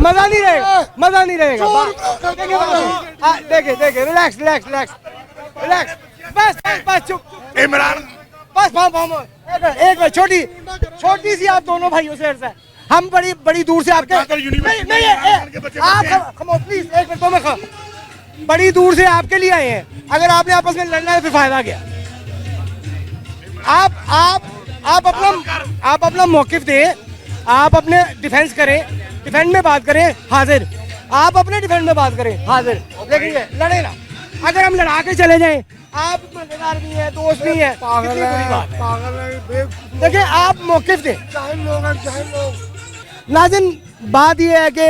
मजा नहीं रहेगा, मजा नहीं रहेगा। देखिए रिलैक्स रिलैक्स रिलैक्स रिलैक्स, बस बस बस चुप। इमरान बस एक मिनट, छोटी सी आप दोनों भाइयों से अर्ज है, हम बड़ी दूर से आपके आप प्लीज एक मिनट, तो मैं बड़ी दूर से आपके लिए आए हैं। अगर आपने आपस में लड़ना है फिर फायदा क्या? आप अपना मौकिफ दें, आप अपने डिफेंस करें, डिफेंड में बात करें, हाजिर। आप अपने डिफेंड में बात करें, हाजिर। लेकिन ये लड़े ना, अगर हम लड़ा के चले जाएं, आप मजेदार भी है, दोस्त भी है, पागल है। देखिए आप मौकिफ दें। नाज़रीन, बात यह है कि